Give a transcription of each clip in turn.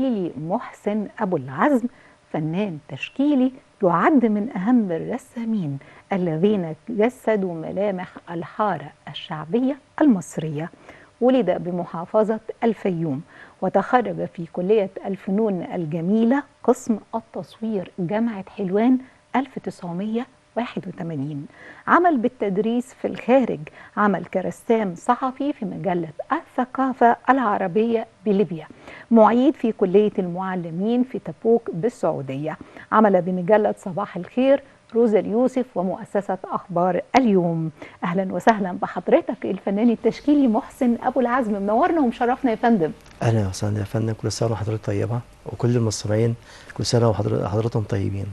التشكيلي محسن أبو العزم فنان تشكيلي يعد من أهم الرسامين الذين جسدوا ملامح الحارة الشعبية المصرية. ولد بمحافظة الفيوم وتخرج في كلية الفنون الجميلة قسم التصوير جامعة حلوان 1981. عمل بالتدريس في الخارج، عمل كرسام صحفي في مجلة الثقافة العربية بليبيا، معيد في كلية المعلمين في تبوك بالسعودية، عمل بمجلة صباح الخير روزا اليوسف ومؤسسة أخبار اليوم. أهلا وسهلا بحضرتك الفنان التشكيلي محسن أبو العزم، منورنا ومشرفنا يا فندم. اهلا وسهلا يا فندم، كل سنه وحضرتك طيبه وكل المصريين كل سنه وحضرتهم طيبين.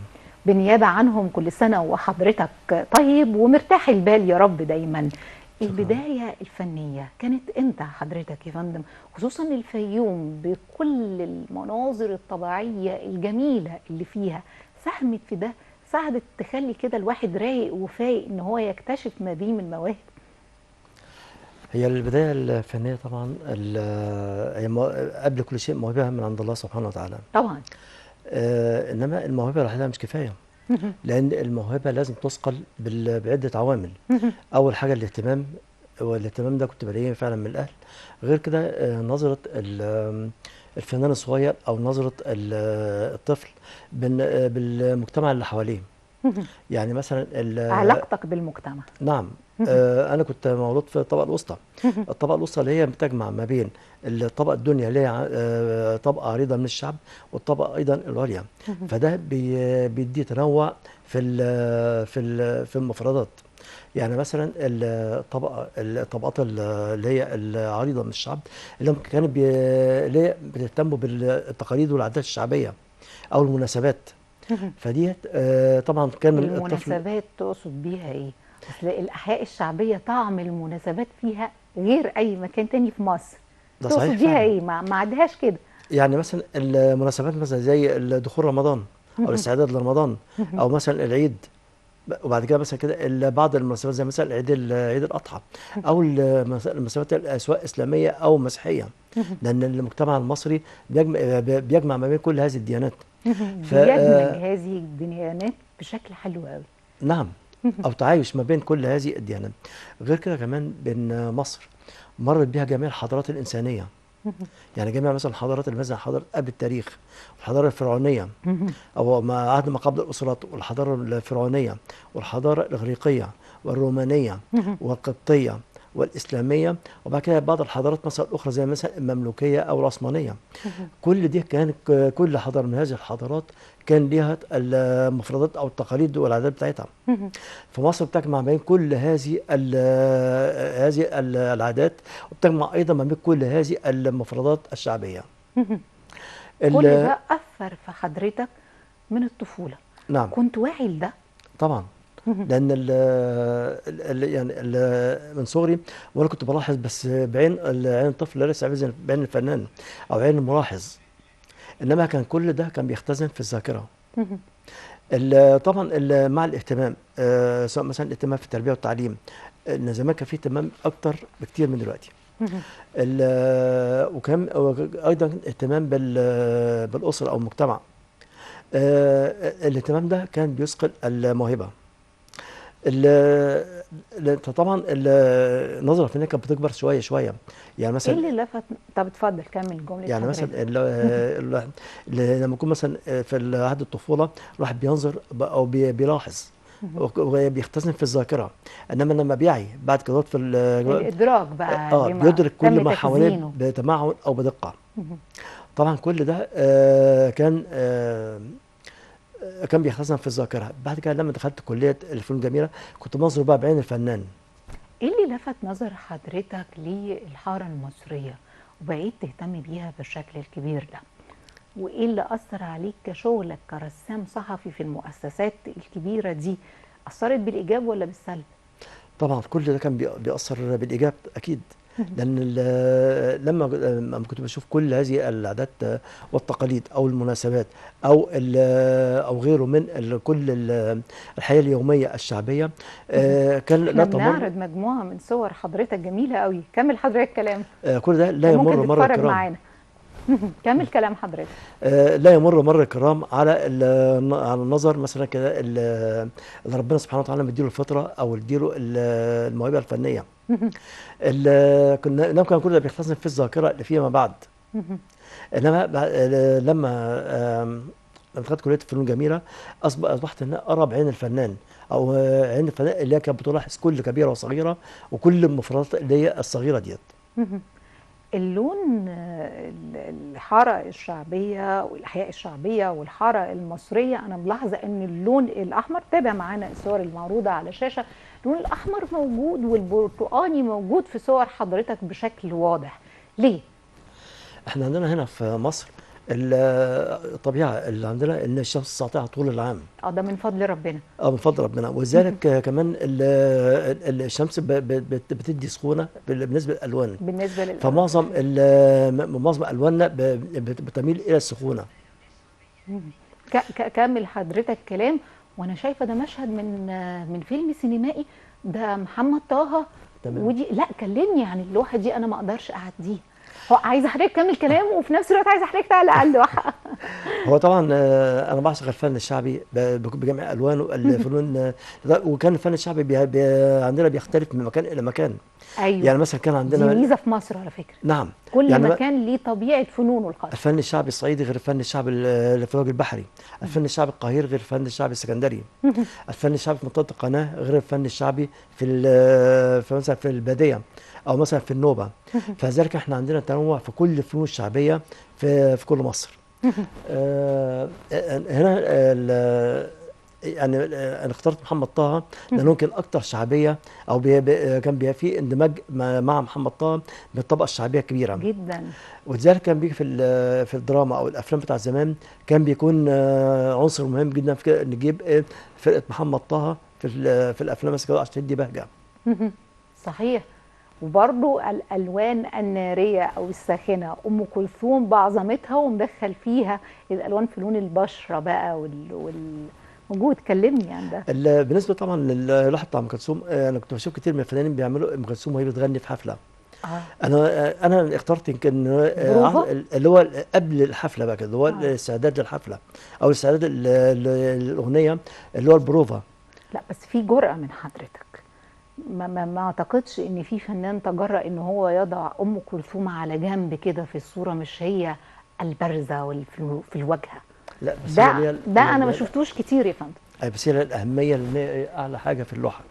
بالنيابة عنهم كل سنة وحضرتك طيب ومرتاح البال يا رب دايما. شكرا. البداية الفنية كانت امتى حضرتك يا فندم، خصوصا الفيوم بكل المناظر الطبيعية الجميلة اللي فيها ساهمت في ده، ساعدت تخلي كده الواحد رايق وفايق ان هو يكتشف ما بيه من مواهب؟ هي البدايه الفنيه طبعا قبل كل شيء موهبه من عند الله سبحانه وتعالى. طبعا. انما الموهبه لوحدها مش كفايه، لان الموهبه لازم تثقل بعده عوامل. اول حاجه الاهتمام، والاهتمام ده كنت بلاقيه فعلا من الاهل. غير كده نظره الفنان الصغير او نظره الطفل بالمجتمع اللي حواليه. يعني مثلا علاقتك بالمجتمع. نعم. انا كنت مولود في الطبقه الوسطى. الطبقه الوسطى اللي هي بتجمع ما بين الطبقه الدنيا اللي هي طبقه عريضه من الشعب، والطبقه ايضا العليا. فده بيدي تنوع في المفردات. يعني مثلا الطبقات اللي هي العريضه من الشعب، اللي هم كانوا اللي هي بتهتموا بالتقاليد والعادات الشعبيه او المناسبات. فديت طبعا كان الطفل. المناسبات تقصد بيها ايه؟ اصل الاحياء الشعبيه طعم المناسبات فيها غير اي مكان تاني في مصر. ده تقصد صحيح بيها فعلا. ايه؟ ما عدهاش كده. يعني مثلا المناسبات مثلا زي دخول رمضان او الاستعداد لرمضان، او مثلا العيد. وبعد كده مثلا كده بعض المناسبات زي مثلا عيد الاضحى، او المناسبات سواء اسلاميه او مسيحيه. لان المجتمع المصري بيجمع ما بين كل هذه الديانات. ف بيدمج هذه الديانات بشكل حلو قوي. نعم. او تعايش ما بين كل هذه الديانات. غير كده كمان بين مصر مرت بها جميع الحضارات الانسانيه. يعني جميع مثلا الحضارات اللي مثلا حضاره قبل التاريخ، الحضاره الفرعونيه او ما قبل الاسرات، والحضاره الفرعونيه والحضاره الاغريقيه والرومانيه والقبطيه والاسلاميه، وبعد كده بعض الحضارات مثلا الاخرى زي مثلا المملوكيه او العثمانيه. كل دي كانت كل حضاره من هذه الحضارات كان ليها المفردات او التقاليد والعادات بتاعتها. فمصر بتجمع بين كل هذه العادات، وبتجمع ايضا ما بين كل هذه المفردات الشعبيه. كل ده اثر في حضرتك من الطفوله؟ نعم كنت واعي لده؟ طبعا. لان من صغري وانا كنت بلاحظ، بس بعين عين الطفل ليس بعين الفنان او عين الملاحظ. انما كان كل ده كان بيختزن في الذاكره. طبعا مع الاهتمام، سواء مثلا الاهتمام في التربيه والتعليم، ان زمان كان في اهتمام اكتر بكتير من دلوقتي. وكان ايضا اهتمام بالاسره او المجتمع. الاهتمام ده كان بيثقل الموهبه. طبعا النظره الفنيه كانت بتكبر شويه شويه. يعني ايه مثلا اللي لفت؟ طب اتفضل كمل جمله يعني مثلا حضرتك. لما يكون مثلا في عهد الطفوله الواحد بينظر او بيلاحظ وبيختزن في الذاكره. انما لما بيعي بعد كده في الادراك بقى لما بيدرك كل تم ما حواليه تخزينه. بتمعن او بدقه. طبعا كل ده كان بيختزن في الذاكره. بعد كده لما دخلت كليه الفنون الجميله كنت بنظر بقى بعين الفنان. ايه اللي لفت نظر حضرتك للحارة المصرية وبقيت تهتم بيها بالشكل الكبير ده؟ وايه اللي اثر عليك كشغلك كرسام صحفي في المؤسسات الكبيرة دي؟ اثرت بالايجاب ولا بالسلب؟ طبعا كل ده كان بيأثر بالإيجاب أكيد. لأن لما كنت بشوف كل هذه العادات والتقاليد أو المناسبات أو غيره من كل الحياة اليومية الشعبية، كان لا احنا تمر. بنعرض مجموعة من صور حضرتك جميلة قوي، كمل حضرتك كلام. كل ده لا ممكن يمر مر تتفرج الكرام. معانا. كمل كلام حضرتك. لا يمر مر الكرام على على النظر مثلا كده اللي ربنا سبحانه وتعالى مديله الفطره او مديله الموهبه الفنيه. كنا كان كل ده بيختصر في الذاكره فيما بعد. انما لما لما دخلت كليه الفنون الجميله اصبحت ان أنا ارى بعين الفنان، او عين الفنان اللي هي كانت بتلاحظ كل كبيره وصغيره وكل المفردات اللي هي الصغيره ديت. اللون الحارة الشعبية والأحياء الشعبية والحارة المصرية، أنا ملاحظة أن اللون الأحمر، تابع معانا الصور المعروضة على الشاشة، اللون الأحمر موجود والبرتقاني موجود في صور حضرتك بشكل واضح. ليه؟ احنا عندنا هنا في مصر الطبيعه اللي عندنا ان الشمس ساطعه طول العام. ده من فضل ربنا. من فضل ربنا، ولذلك كمان الشمس بتدي سخونه بالنسبه للالوان. بالنسبة للألوان. معظم الواننا بتميل الى السخونه. كمل حضرتك كلام. وانا شايفه ده مشهد من فيلم سينمائي، ده محمد طه. تمام. ودي لا كلمني عن اللوحه دي، انا ما اقدرش اعديها. هو عايزه حضرتك تكمل كلام وفي نفس الوقت عايزه حضرتك تعلق على اللوحه. هو طبعا انا بعشق الفن الشعبي بجميع الوانه الفنون. وكان الفن الشعبي عندنا بيختلف من مكان الى مكان. ايوه. يعني مثلا كان عندنا دي ميزه في مصر على فكره. نعم. كل يعني مكان ليه طبيعه فنونه الخاصه. الفن الشعبي الصعيدي غير الفن الشعبي اللي في الوجه البحري، الفن الشعبي القاهري غير الفن الشعبي السكندري، الفن الشعبي في منطقه القناه غير الفن الشعبي في مثلا في الباديه او مثلا في النوبه. فلذلك احنا عندنا تنوع في كل الفنون الشعبيه في كل مصر. هنا يعني انا اخترت محمد طه لانه كان اكثر شعبيه، او كان بيبقى فيه اندماج مع محمد طه بالطبقه الشعبيه الكبيره جدا. ولذلك كان بيجي في الدراما او الافلام بتاع زمان كان بيكون عنصر مهم جدا في نجيب فرقه محمد طه في الافلام مثلا عشان تدي بهجه. صحيح. وبرضو الالوان الناريه او الساخنه، ام كلثوم بعظمتها ومدخل فيها الالوان في لون البشره بقى موجود. كلمني عن ده. بالنسبه طبعا للوحه بتاع ام كلثوم، انا كنت بشوف كتير من الفنانين بيعملوا ام كلثوم وهي بتغني في حفله. انا اخترت يمكن اللي هو قبل الحفله بقى كده، اللي هو الاستعداد للحفله او الاستعداد للاغنيه اللي هو البروفا. لا بس في جرأة من حضرتك. ما اعتقدش ان في فنان تجرأ ان هو يضع ام كلثوم على جنب كده في الصوره، مش هي البارزه في الواجهه. لا بس ده انا ما شفتوش كتير يا فندم. اي بس هي الاهميه اللي هي اعلى حاجه في اللوحه.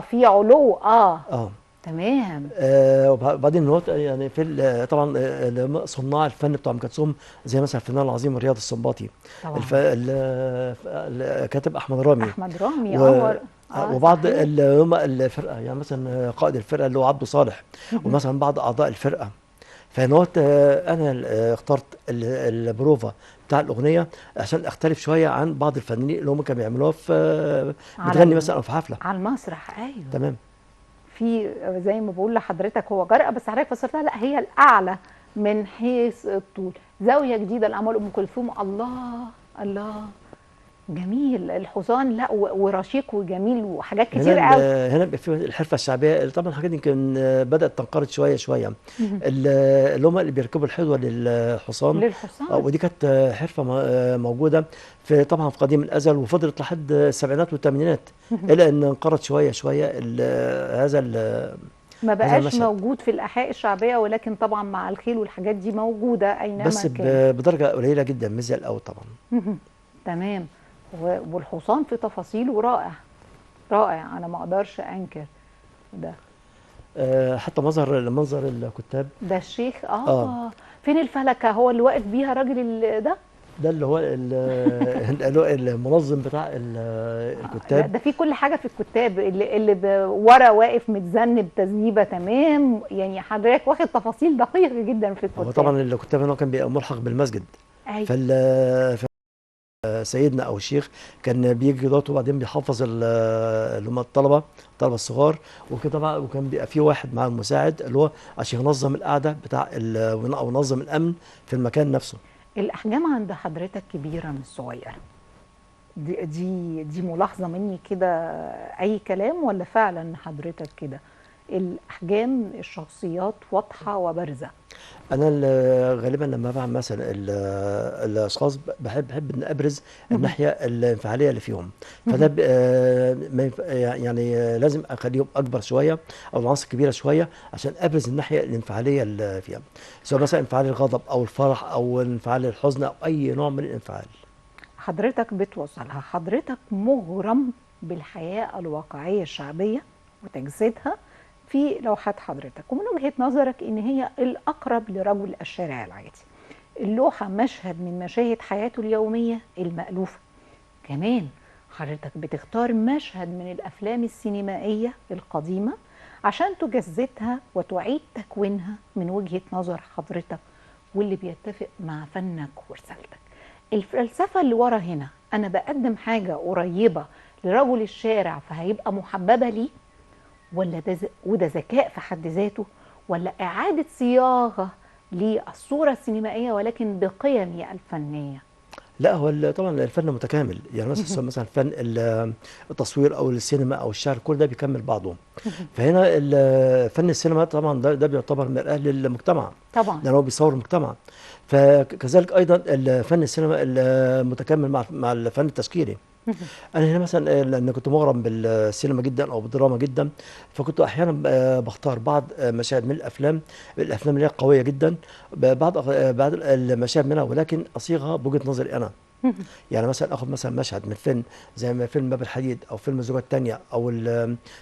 في علو. تمام. وبعدين هو يعني طبعا صناع الفن بتوع ام كلثوم زي مثلا الفنان العظيم رياض السنباطي، الكاتب احمد رامي وبعض اللي هم الفرقه، يعني مثلا قائد الفرقه اللي هو عبده صالح، ومثلا بعض اعضاء الفرقه. فنوت انا اخترت البروفا بتاع الاغنيه عشان اختلف شويه عن بعض الفنانين اللي هم كانوا بيعملوها في بتغني مثلا او في حفله على المسرح. ايوه تمام. في زي ما بقول لحضرتك هو جرأة، بس حضرتك فسرتها لا هي الاعلى من حيث الطول. زاويه جديده لاعمال ام كلثوم. الله الله جميل. الحصان لا ورشيق وجميل وحاجات كتير قوي. هنا في الحرفه الشعبيه طبعا الحاجات دي يمكن بدات تنقرض شويه اللي هم اللي بيركبوا الحذوه للحصان. ودي كانت حرفه موجوده طبعا في قديم الازل وفضلت لحد السبعينات والثمانينات الى ان انقرض شويه هذا ما بقاش موجود في الاحياء الشعبيه، ولكن طبعا مع الخيل والحاجات دي موجوده اينما بس كان. بدرجه قليله جدا مش زي الاول طبعا. تمام. والحصان في تفاصيله رائع رائع، انا ما اقدرش انكر ده. حتى منظر الكتاب ده الشيخ. فين الفلكه هو اللي واقف بيها راجل ده اللي هو المنظم بتاع الكتاب. ده في كل حاجه في الكتاب اللي ورا واقف متذنب تذنيبه تمام. يعني حضرتك واخد تفاصيل دقيقه جدا في الكتاب. هو طبعا الكتاب هنا كان بيبقى ملحق بالمسجد. سيدنا او الشيخ كان بيجي دوت وبعدين بيحفظ اللي هم الطلبه الصغار وكده بقى، وكان بيبقى في واحد مع المساعد اللي هو عشان ينظم القعده بتاع او ينظم الامن في المكان نفسه. الاحجام عند حضرتك كبيره مش صغيره؟ دي ملاحظه مني كده اي كلام ولا فعلا حضرتك كده؟ الأحجام الشخصيات واضحة وبارزة. انا غالبا لما بعمل مثلا الاشخاص بحب ان ابرز الناحيه الانفعاليه اللي فيهم. فده ما يعني لازم اخليهم اكبر شويه او العناصر كبيره شويه عشان ابرز الناحيه الانفعاليه اللي فيها، سواء مثلا انفعال الغضب او الفرح او انفعال الحزن او اي نوع من الانفعال. حضرتك بتوصلها، حضرتك مغرم بالحياة الواقعية الشعبية وتجسيدها في لوحات حضرتك، ومن وجهة نظرك ان هي الاقرب لرجل الشارع العادي. اللوحة مشهد من مشاهد حياته اليومية المألوفة. كمان حضرتك بتختار مشهد من الافلام السينمائية القديمة عشان تجسدها وتعيد تكوينها من وجهة نظر حضرتك، واللي بيتفق مع فنك ورسالتك. الفلسفة اللي ورا هنا، أنا بقدم حاجة قريبة لرجل الشارع فهيبقى محببة ليه، ولا وده ذكاء في حد ذاته، ولا إعادة صياغة للصورة السينمائية ولكن بقيمي الفنية؟ لا، هو طبعا الفن متكامل، يعني مثلا فن التصوير او السينما او الشعر، كل ده بيكمل بعضه. فهنا فن السينما طبعا ده بيعتبر مرآة للمجتمع، طبعا. لان هو بيصور المجتمع. فكذلك ايضا فن السينما المتكامل مع الفن التشكيلي. انا هنا مثلا لان كنت مغرم بالسينما جدا او بالدراما جدا، فكنت احيانا بختار بعض مشاهد من الافلام اللي هي قويه جدا، بعض المشاهد منها، ولكن اصيغها بوجهه نظري انا. يعني مثلا اخذ مثلا مشهد من فيلم زي ما فيلم باب الحديد او فيلم الزوجة الثانية او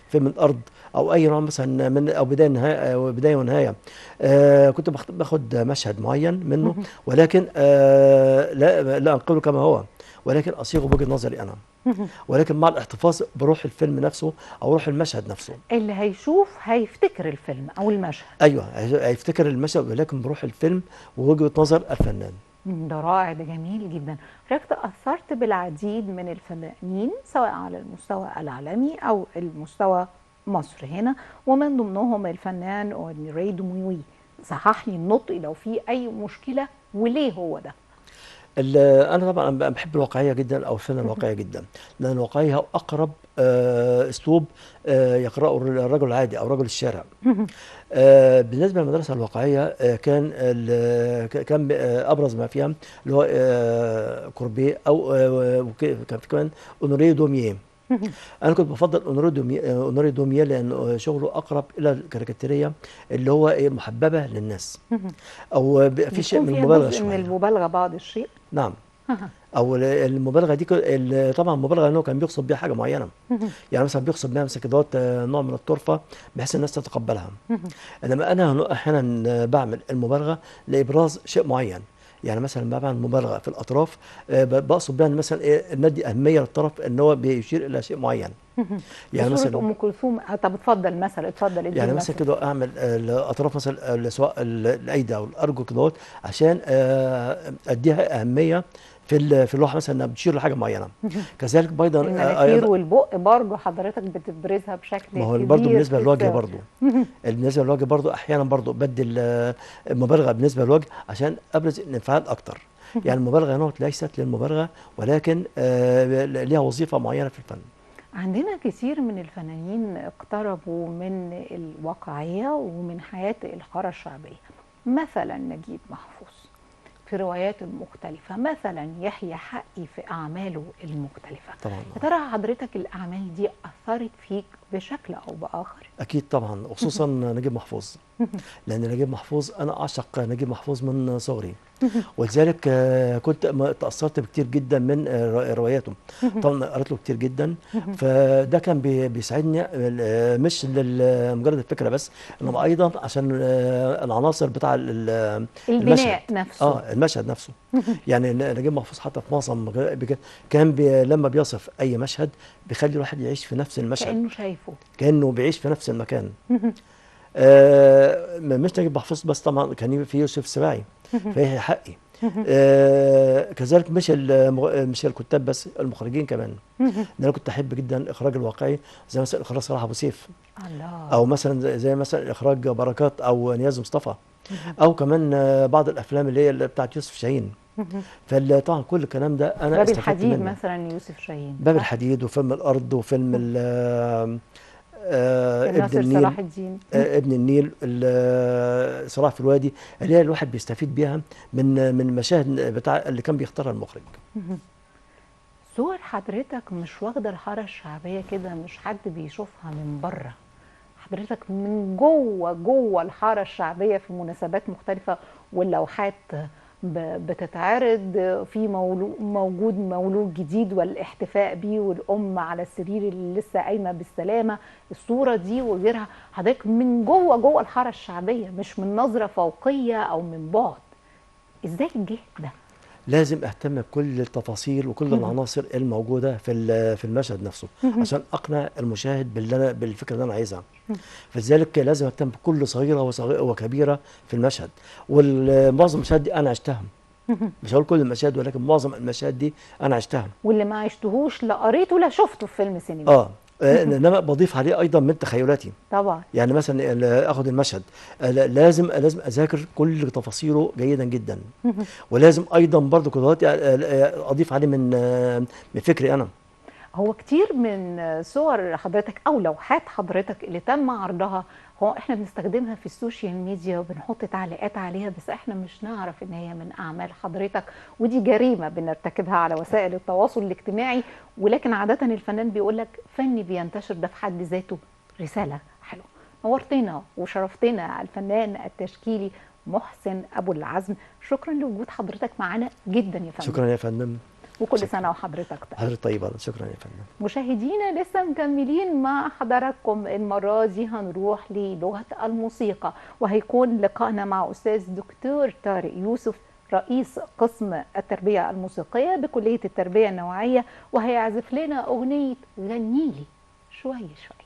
فيلم الارض او اي نوع مثلا من او بدايه نهايه او بدايه ونهايه. كنت باخد مشهد معين منه، ولكن لا انقله كما هو، ولكن اصيغه بوجهه نظري انا، ولكن مع الاحتفاظ بروح الفيلم نفسه او روح المشهد نفسه. اللي هيشوف هيفتكر الفيلم أو المشهد. ايوه، هيفتكر المشهد ولكن بروح الفيلم ووجهه نظر الفنان. ده رائع، ده جميل جدا. حضرتك تأثرت بالعديد من الفنانين سواء على المستوى العالمي أو المستوى مصر هنا، ومن ضمنهم الفنان أونري دوموي. صحح لي النطق لو في أي مشكلة، وليه هو ده؟ انا طبعا بحب الواقعيه جدا او الفن الواقعي جدا، لان الواقعيه هو اقرب اسلوب يقراه الرجل العادي او رجل الشارع. بالنسبه للمدرسه الواقعيه كان ابرز ما فيها اللي هو كوربيه او كان في كمان اونوري دومييه. انا كنت بفضل اونوري دومييه لان شغله اقرب الى الكاريكاتيريه اللي هو محببه للناس، او في شيء بيكون من فيها المبالغه جزء من شويه. المبالغة بعض الشيء. نعم. او المبالغه دي طبعا المبالغه انه كان بيقصد بيها حاجه معينه، يعني مثلا بيقصد بيها مثلا كده نوع من الطرفه بحيث الناس تتقبلها. انما انا احيانا بعمل المبالغه لابراز شيء معين، يعني مثلا لما بعمل مبالغه في الاطراف بقصد بيها ان مثلا ندي اهميه للطرف ان هو بيشير الى شيء معين. يعني بصورة مثلا أم كلثوم. طب اتفضل مثلا، اتفضل ادي يعني مثلا المثل. كده اعمل الاطراف مثلا سواء الايدي او الارجل كده عشان اديها اهميه في اللوحه مثلا انها بتشير لحاجه معينه. كذلك ايضا المناخير والبق برضه حضرتك بتبرزها بشكل ما هو برضه كبير بالنسبه في للوجه الصور. برضه بالنسبه للوجه برضه احيانا برضه بدي المبالغه بالنسبه للوجه عشان ابرز الانفعال اكتر. يعني المبالغه هنا ليست للمبالغه، ولكن ليها وظيفه معينه في الفن. عندنا كثير من الفنانين اقتربوا من الواقعية ومن حياة الحارة الشعبية، مثلا نجيب محفوظ في رواياته المختلفة، مثلا يحيى حقي في أعماله المختلفة. طبعا. يا ترى حضرتك الأعمال دي أثرت فيك بشكل أو بآخر؟ اكيد طبعا، وخصوصا نجيب محفوظ، لان نجيب محفوظ انا اعشق نجيب محفوظ من صغري، ولذلك كنت تاثرت بكتير جدا من رواياته. طبعا قريت له كتير جدا، فده كان بيساعدني مش لمجرد الفكره بس، انما ايضا عشان العناصر بتاع المشهد. البناء نفسه. المشهد نفسه. يعني نجيب محفوظ حتى في معظم كان لما بيصف اي مشهد بيخلي الواحد يعيش في نفس المشهد، كأنه شايفه. كانه بيعيش في نفس المكان. مش نجيب محفوظ بس، طبعا كان في يوسف سباعي فهي حقي. كذلك مش الكتاب بس، المخرجين كمان، لان انا كنت احب جدا الاخراج الواقعي، زي مثلا اخراج صلاح ابو سيف، الله. او مثلا زي مثلا اخراج بركات او نياز مصطفى، او كمان بعض الافلام اللي هي بتاعت يوسف شاهين. فطبعا كل الكلام ده انا باب استفدت الحديد منه. مثلا يوسف شاهين، باب صح؟ الحديد وفيلم الارض وفيلم ابن ناصر النيل، صلاح الدين. ابن النيل، صلاح في الوادي، اللي هي الواحد بيستفيد بيها من المشاهد بتاع اللي كان بيختارها المخرج. صور حضرتك مش واخدة الحارة الشعبية كده، مش حد بيشوفها من بره، حضرتك من جوه الحارة الشعبية في مناسبات مختلفة، واللوحات بتتعرض في موجود مولود جديد والاحتفاء بيه، والأم على السرير اللي لسه قايمة بالسلامة، الصورة دي وغيرها، حضرتك من جوه الحارة الشعبية، مش من نظرة فوقية أو من بعد. إزاي الجهد ده؟ لازم اهتم بكل التفاصيل وكل العناصر الموجوده في المشهد نفسه عشان اقنع المشاهد بالفكره اللي انا عايزها. فلذلك لازم اهتم بكل صغيره وكبيره في المشهد. ومعظم المشاهد دي انا عشتها، مش هقول كل المشاهد ولكن معظم المشاهد دي انا عشتها. واللي ما عشتهوش لا قريته لا شفته في فيلم سينما. انما بضيف عليه ايضا من تخيلاتي. طبعا. يعني مثلا اخد المشهد، لازم اذاكر كل تفاصيله جيدا جدا. ولازم ايضا برضو قدراتي اضيف عليه من فكري انا. هو كتير من صور حضرتك او لوحات حضرتك اللي تم عرضها، هو احنا بنستخدمها في السوشيال ميديا وبنحط تعليقات عليها، بس احنا مش نعرف ان هي من اعمال حضرتك، ودي جريمة بنرتكبها على وسائل التواصل الاجتماعي. ولكن عادة الفنان بيقول لك فني بينتشر ده في حد ذاته رسالة حلوة. نورتنا وشرفتنا الفنان التشكيلي محسن ابو العزم، شكرا لوجود حضرتك معنا جدا يا فندم. شكرا يا فندم. وكل سنة وحضرتك طيب. حضرتك طيبة. شكرا يا فندم. مشاهدينا لسه مكملين مع حضراتكم، المرة دي هنروح للغة الموسيقى، وهيكون لقائنا مع أستاذ دكتور طارق يوسف رئيس قسم التربية الموسيقية بكلية التربية النوعية، وهيعزف لنا أغنية غنيلي شوية شوية.